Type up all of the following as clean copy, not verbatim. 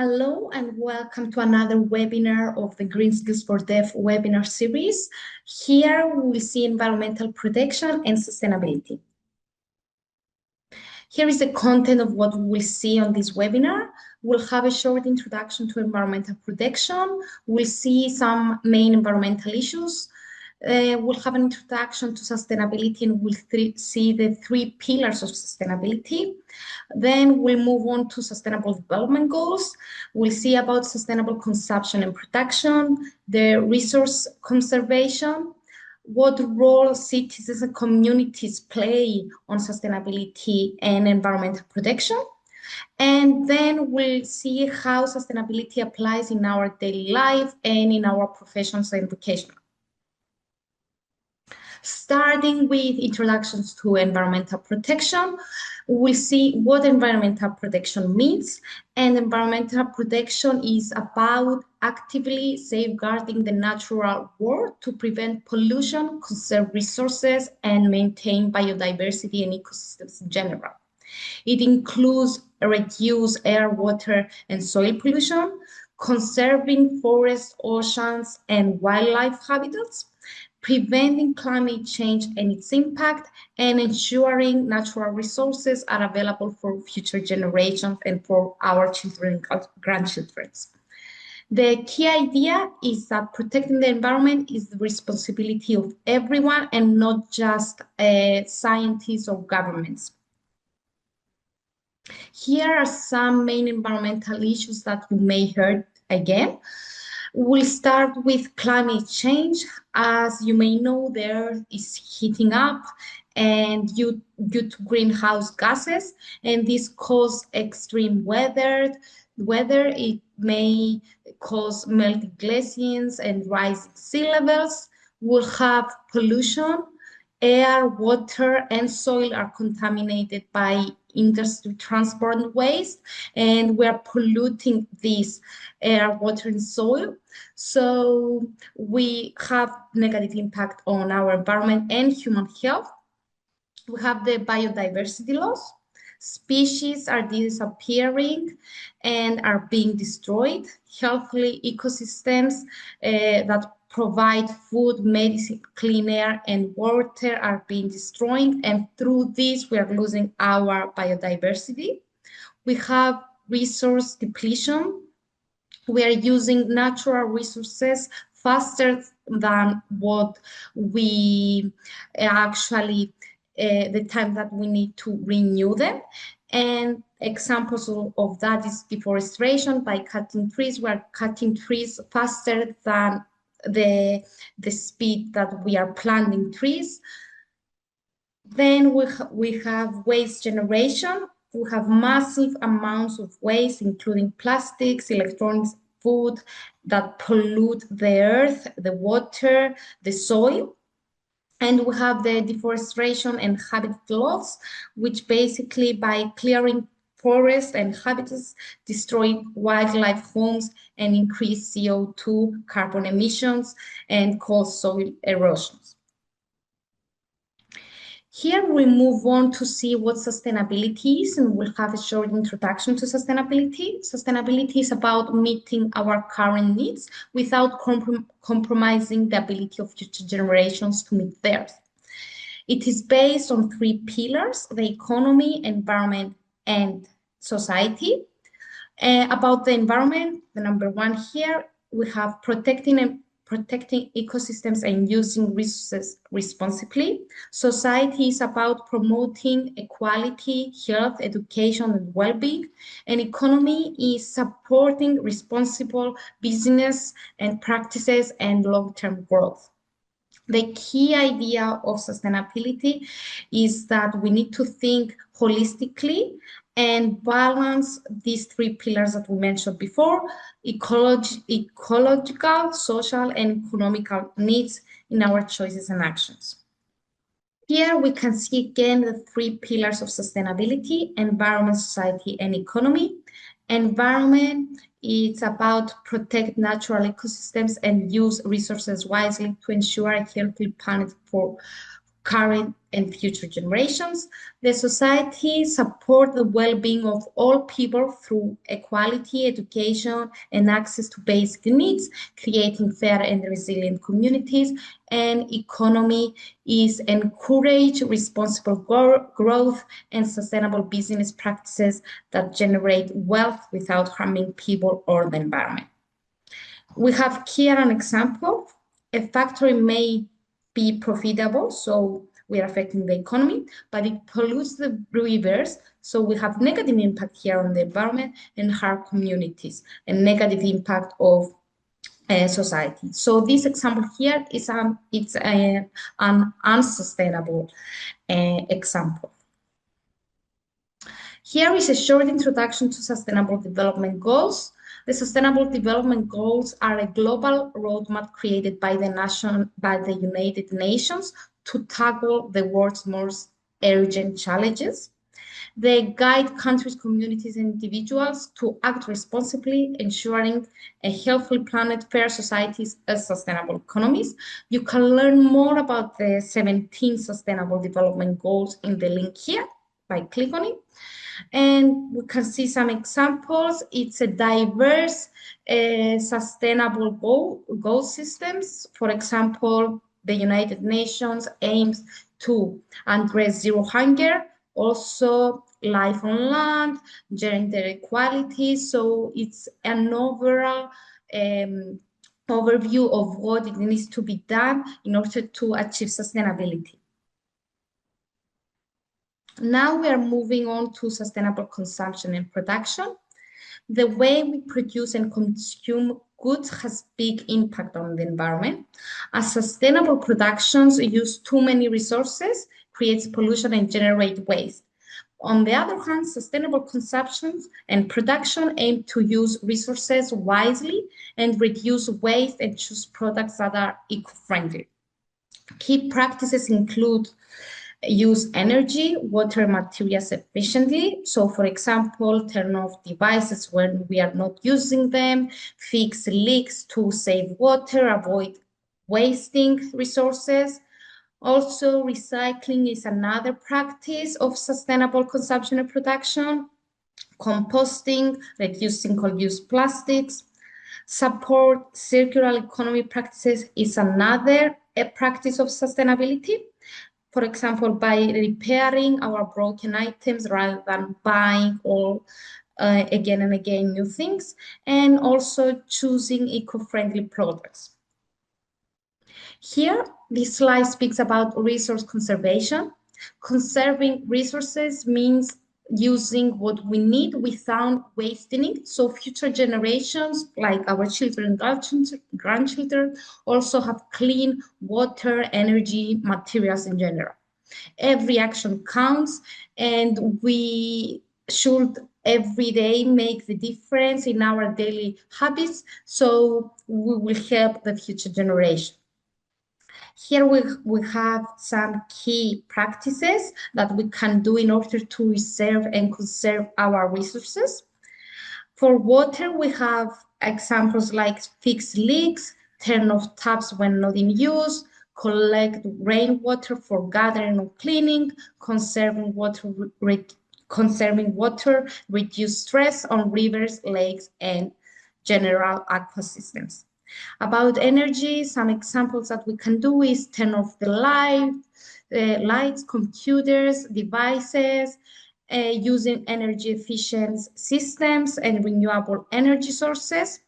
Hello and welcome to another webinar of the Green Skills for Deaf webinar series. Here we will see environmental protection and sustainability. Here is the content of what we will see on this webinar. We'll have a short introduction to environmental protection. We'll see some main environmental issues. We'll have an introduction to sustainability and we'll see the three pillars of sustainability. Then we'll move on to sustainable development goals. We'll see about sustainable consumption and production, the resource conservation, what role cities and communities play on sustainability and environmental protection. And then we'll see how sustainability applies in our daily life and in our professions and vocation. Starting with introductions to environmental protection, we'll see what environmental protection means. And environmental protection is about actively safeguarding the natural world to prevent pollution, conserve resources, and maintain biodiversity and ecosystems in general. It includes reduce air, water, and soil pollution, conserving forests, oceans, and wildlife habitats, preventing climate change and its impact, and ensuring natural resources are available for future generations and for our children and grandchildren. The key idea is that protecting the environment is the responsibility of everyone and not just scientists or governments. Here are some main environmental issues that you may hear again. We'll start with climate change. As you may know, the Earth is heating up and due to greenhouse gases, and this causes extreme weather. It may cause melting glaciers and rising sea levels. We'll have pollution. Air, water, and soil are contaminated by industry transport and waste, and we're polluting this air, water, and soil. So we have negative impact on our environment and human health. We have the biodiversity loss. Species are disappearing and are being destroyed. Healthy ecosystems that provide food, medicine, clean air, and water are being destroyed. And through this, we are losing our biodiversity. We have resource depletion. We are using natural resources faster than what we actually, the time that we need to renew them. And examples of that is deforestation. By cutting trees, we are cutting trees faster than the speed that we are planting trees. Then we have waste generation. We have massive amounts of waste, including plastics, electronics, food that pollute the earth, the water, the soil. And we have the deforestation and habitat loss, which basically by clearing forests and habitats, destroy wildlife homes and increase CO2 carbon emissions and cause soil erosions. Here we move on to see what sustainability is, and we'll have a short introduction to sustainability. Sustainability is about meeting our current needs without compromising the ability of future generations to meet theirs. It is based on three pillars: the economy, environment, and society. About the environment, the number one here, we have protecting ecosystems and using resources responsibly. Society is about promoting equality, health, education, and well-being. And economy is supporting responsible business and practices and long-term growth. The key idea of sustainability is that we need to think holistically and balance these three pillars that we mentioned before: ecological, social, and economical needs in our choices and actions. Here we can see again the three pillars of sustainability: environment, society, and economy. Environment, it's about protect natural ecosystems and use resources wisely to ensure a healthy planet for current and future generations. The society supports the well-being of all people through equality, education, and access to basic needs, creating fair and resilient communities. And economy is encourage responsible growth and sustainable business practices that generate wealth without harming people or the environment. We have here an example. A factory may be profitable, so we are affecting the economy, but it pollutes the rivers, so we have negative impact here on the environment and harm communities, and negative impact of society. So this example here is an unsustainable example. Here is a short introduction to Sustainable Development Goals. The Sustainable Development Goals are a global roadmap created by the United Nations to tackle the world's most urgent challenges. They guide countries, communities, and individuals to act responsibly, ensuring a healthy planet, fair societies, and sustainable economies. You can learn more about the 17 Sustainable Development Goals in the link here by clicking on it. And we can see some examples. It's a diverse, sustainable goal systems. For example, the United Nations aims to address zero hunger, also life on land, gender equality. So it's an overall overview of what it needs to be done in order to achieve sustainability. Now we are moving on to sustainable consumption and production. The way we produce and consume goods has big impact on the environment. As sustainable productions use too many resources, creates pollution and generate waste. On the other hand, sustainable consumption and production aim to use resources wisely and reduce waste and choose products that are eco-friendly. Key practices include use energy, water, materials efficiently. So for example, turn off devices when we are not using them, fix leaks to save water, avoid wasting resources. Also, recycling is another practice of sustainable consumption and production. Composting, reduce single-use plastics. Support circular economy practices is another practice of sustainability. For example, by repairing our broken items rather than buying all again and again new things, and also choosing eco-friendly products. Here, this slide speaks about resource conservation. Conserving resources means using what we need without wasting it. So future generations, like our children and grandchildren, also have clean water, energy, materials in general. Every action counts, and we should every day make the difference in our daily habits, so we will help the future generation. Here we have some key practices that we can do in order to reserve and conserve our resources. For water, we have examples like fix leaks, turn off taps when not in use, collect rainwater for gathering or cleaning, conserving water, reduce stress on rivers, lakes, and general ecosystems. About energy, some examples that we can do is turn off the lights, computers, devices, using energy efficient systems and renewable energy sources.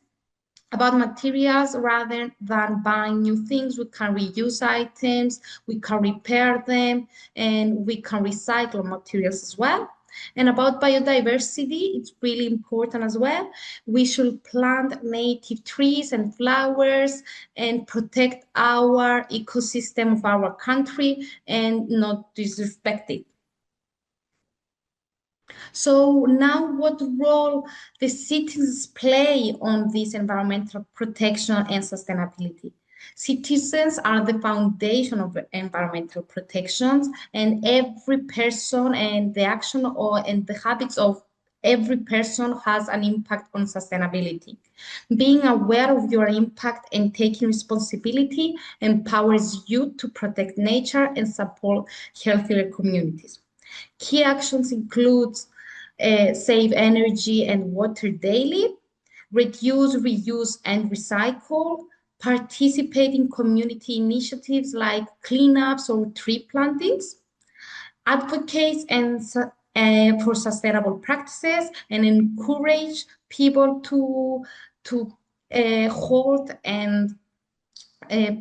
About materials, rather than buying new things, we can reuse items, we can repair them, and we can recycle materials as well. And about biodiversity, it's really important as well. We should plant native trees and flowers and protect our ecosystem of our country and not disrespect it. So now what role the citizens play on this environmental protection and sustainability? Citizens are the foundation of environmental protections, and every person and the action and the habits of every person has an impact on sustainability. Being aware of your impact and taking responsibility empowers you to protect nature and support healthier communities. Key actions include save energy and water daily, reduce, reuse, and recycle, participate in community initiatives like cleanups or tree plantings, advocate for sustainable practices, and encourage people to hold and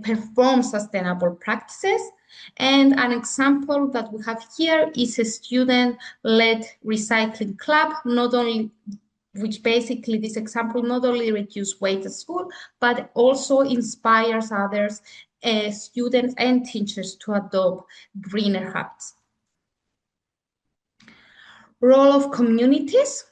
perform sustainable practices. And an example that we have here is a student-led recycling club, which basically this example not only reduces waste at school, but also inspires others, students and teachers to adopt greener habits. Role of communities.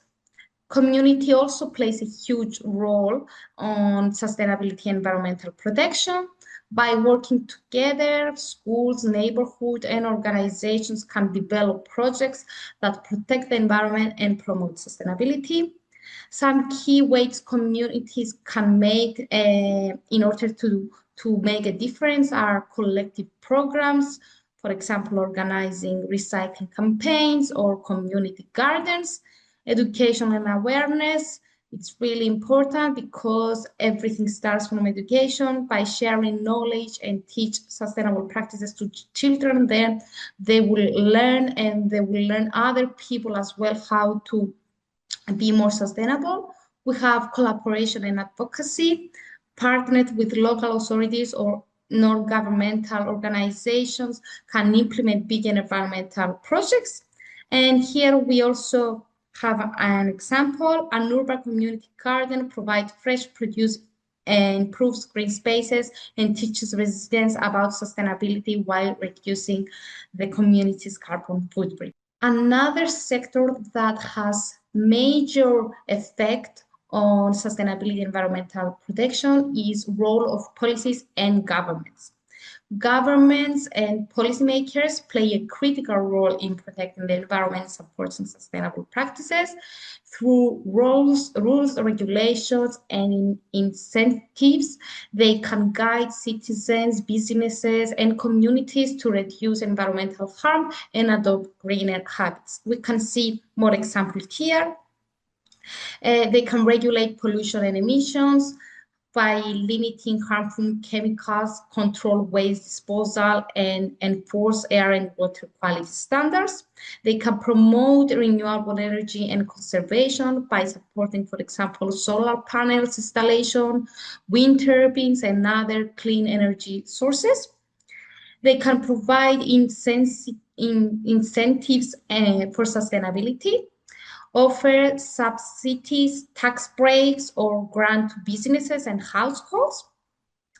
Community also plays a huge role on sustainability and environmental protection. By working together, schools, neighborhood, and organizations can develop projects that protect the environment and promote sustainability. Some key ways communities can make in order to make a difference are collective programs, for example, organizing recycling campaigns or community gardens. Education and awareness, it's really important because everything starts from education. By sharing knowledge and teach sustainable practices to children, then they will learn, and they will learn other people as well how to be more sustainable. We have collaboration and advocacy, partnered with local authorities or non-governmental organizations can implement big environmental projects. And here we also have an example. An urban community garden provides fresh produce and improves green spaces and teaches residents about sustainability while reducing the community's carbon footprint. Another sector that has major effect on sustainability and environmental protection is role of policies and governments. Governments and policymakers play a critical role in protecting the environment, supporting sustainable practices through rules, regulations, and incentives. They can guide citizens, businesses, and communities to reduce environmental harm and adopt greener habits. We can see more examples here. They can regulate pollution and emissions by limiting harmful chemicals, control waste disposal, and enforce air and water quality standards. They can promote renewable energy and conservation by supporting, for example, solar panels installation, wind turbines, and other clean energy sources. They can provide incentives for sustainability, offer subsidies, tax breaks, or grant to businesses and households.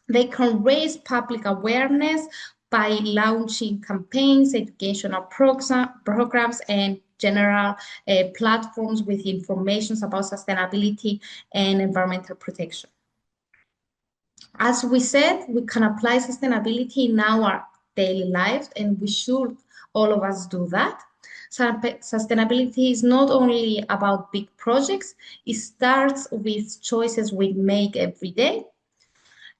They can raise public awareness by launching campaigns, educational programs, and general platforms with information about sustainability and environmental protection. As we said, we can apply sustainability in our daily lives, and we should, all of us, do that. Sustainability is not only about big projects, it starts with choices we make every day.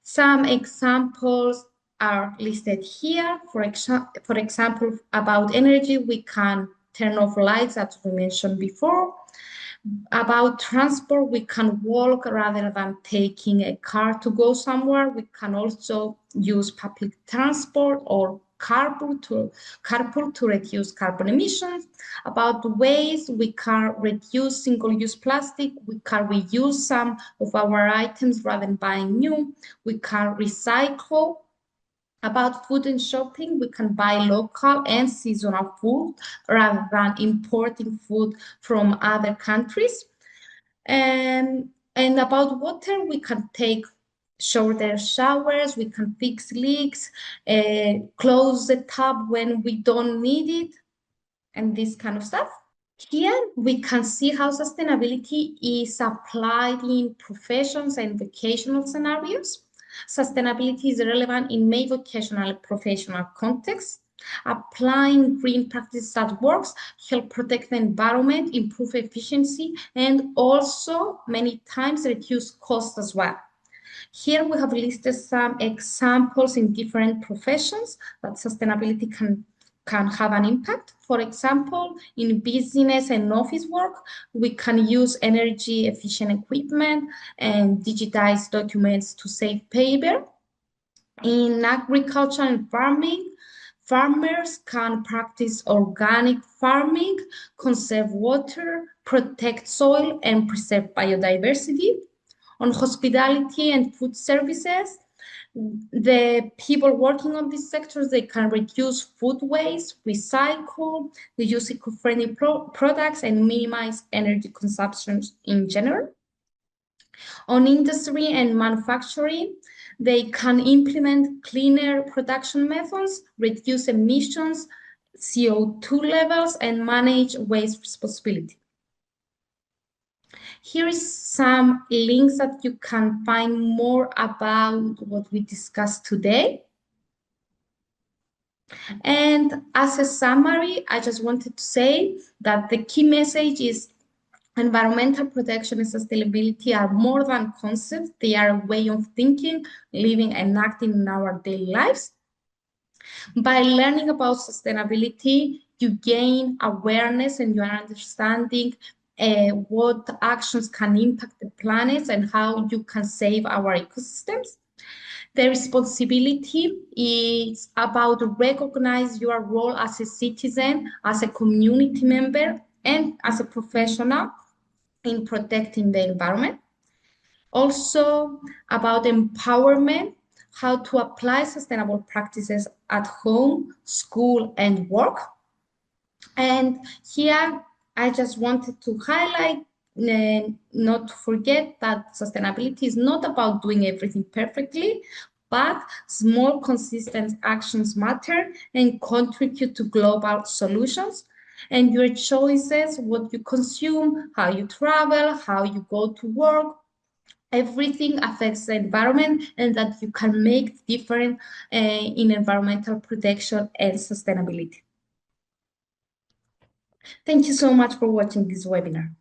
Some examples are listed here. For example, about energy, we can turn off lights, as we mentioned before. About transport, we can walk rather than taking a car to go somewhere. We can also use public transport or carpool to reduce carbon emissions. About waste, we can reduce single-use plastic. We can reuse some of our items rather than buying new. We can recycle. About food and shopping, we can buy local and seasonal food rather than importing food from other countries. And about water, we can take shorter showers, we can fix leaks, close the tap when we don't need it, and this kind of stuff. Here we can see how sustainability is applied in professions and vocational scenarios. Sustainability is relevant in many vocational and professional contexts. Applying green practices that works help protect the environment, improve efficiency, and also many times reduce cost as well. Here we have listed some examples in different professions that sustainability can have an impact. For example, in business and office work, we can use energy efficient equipment and digitize documents to save paper. In agriculture and farming, farmers can practice organic farming, conserve water, protect soil, and preserve biodiversity. On hospitality and food services, the people working on these sectors, they can reduce food waste, recycle, they use eco-friendly products, and minimize energy consumption in general. On industry and manufacturing, they can implement cleaner production methods, reduce emissions, CO2 levels, and manage waste responsibility. Here is some links that you can find more about what we discussed today. And as a summary, I just wanted to say that the key message is environmental protection and sustainability are more than concepts. They are a way of thinking, living, and acting in our daily lives. By learning about sustainability, you gain awareness and you are understanding what actions can impact the planet and how you can save our ecosystems. The responsibility is about to recognize your role as a citizen, as a community member, and as a professional in protecting the environment. Also about empowerment, how to apply sustainable practices at home, school, and work. And here I just wanted to highlight, not to forget that sustainability is not about doing everything perfectly, but small consistent actions matter and contribute to global solutions. And your choices, what you consume, how you travel, how you go to work, everything affects the environment, and that you can make difference in environmental protection and sustainability. Thank you so much for watching this webinar.